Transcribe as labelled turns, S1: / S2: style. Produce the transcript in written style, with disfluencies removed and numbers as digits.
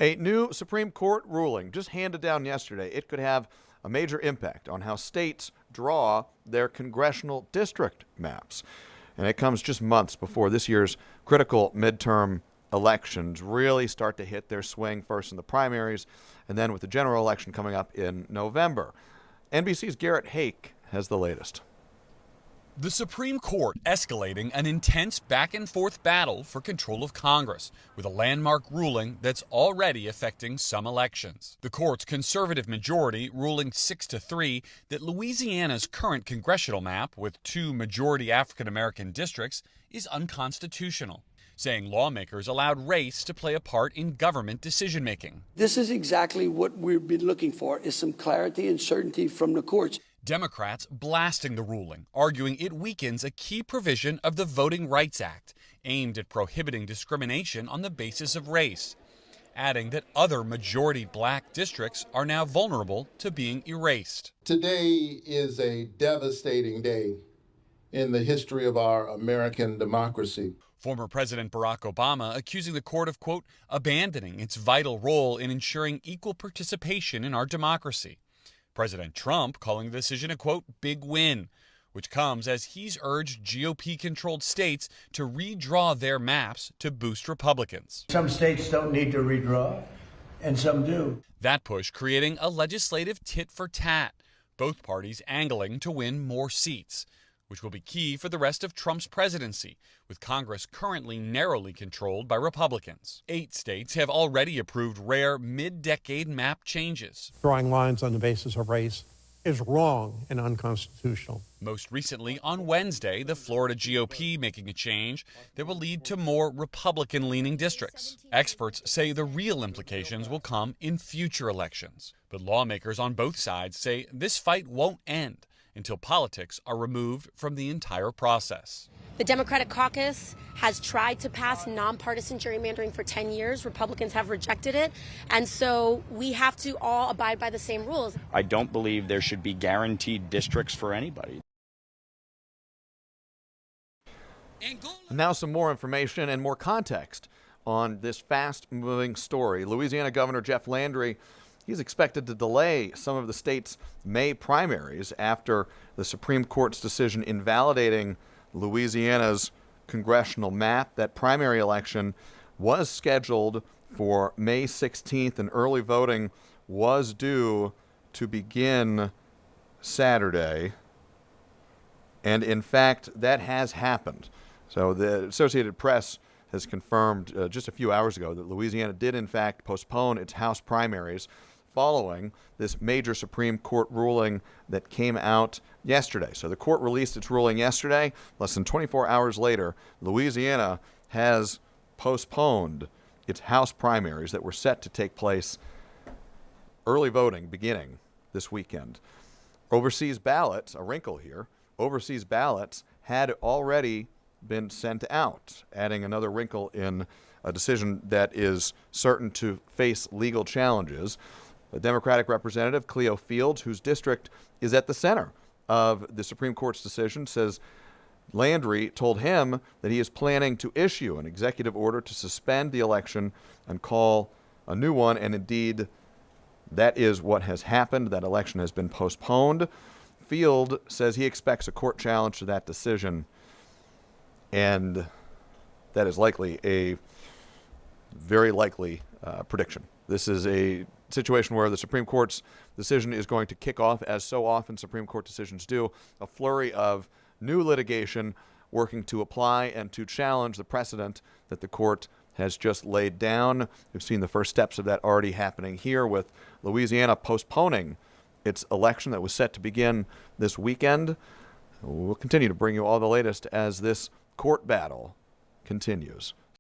S1: A new Supreme Court ruling just handed down yesterday. It could have a major impact on how states draw their congressional district maps. And it comes just months before this year's critical midterm elections really start to hit their swing, first in the primaries and then with the general election coming up in November. NBC's Garrett Haake has the latest.
S2: The Supreme Court escalating an intense back-and-forth battle for control of Congress, with a landmark ruling that's already affecting some elections. The court's conservative majority ruling 6-3 that Louisiana's current congressional map, with 2 majority African-American districts, is unconstitutional, saying lawmakers allowed race to play a part in government decision-making.
S3: This is exactly what we've been looking for, is some clarity and certainty from the courts.
S2: Democrats blasting the ruling, arguing it weakens a key provision of the Voting Rights Act, aimed at prohibiting discrimination on the basis of race, adding that other majority black districts are now vulnerable to being erased.
S4: Today is a devastating day in the history of our American democracy.
S2: Former President Barack Obama accusing the court of, quote, abandoning its vital role in ensuring equal participation in our democracy. President Trump calling the decision a, quote, big win, which comes as he's urged GOP-controlled states to redraw their maps to boost Republicans.
S5: Some states don't need to redraw, and some do.
S2: That push creating a legislative tit-for-tat, both parties angling to win more seats, which will be key for the rest of Trump's presidency, with Congress currently narrowly controlled by Republicans. 8 states have already approved rare mid-decade map changes.
S6: Drawing lines on the basis of race is wrong and unconstitutional.
S2: Most recently, on Wednesday, the Florida GOP making a change that will lead to more Republican-leaning districts. Experts say the real implications will come in future elections, but lawmakers on both sides say this fight won't end until politics are removed from the entire process.
S7: The Democratic caucus has tried to pass nonpartisan gerrymandering for 10 years. Republicans have rejected it. And so we have to all abide by the same rules.
S8: I don't believe there should be guaranteed districts for anybody.
S1: Now some more information and more context on this fast-moving story. Louisiana Governor Jeff Landry, he's expected to delay some of the state's May primaries after the Supreme Court's decision invalidating Louisiana's congressional map. That primary election was scheduled for May 16th, and early voting was due to begin Saturday. And in fact, that has happened. So the Associated Press has confirmed just a few hours ago that Louisiana did in fact postpone its House primaries following this major Supreme Court ruling that came out yesterday. So the court released its ruling yesterday. Less than 24 hours later, Louisiana has postponed its House primaries that were set to take place, early voting beginning this weekend. Overseas ballots, a wrinkle here, overseas ballots had already been sent out, adding another wrinkle in a decision that is certain to face legal challenges. The Democratic Representative Cleo Fields, whose district is at the center of the Supreme Court's decision, says Landry told him that he is planning to issue an executive order to suspend the election and call a new one, and indeed that is what has happened. That election has been postponed. Field says he expects a court challenge to that decision, and that is likely a very likely prediction. This is a situation where the Supreme Court's decision is going to kick off, as so often Supreme Court decisions do, a flurry of new litigation working to apply and to challenge the precedent that the court has just laid down. We've seen the first steps of that already happening here, with Louisiana postponing its election that was set to begin this weekend. We'll continue to bring you all the latest as this court battle continues.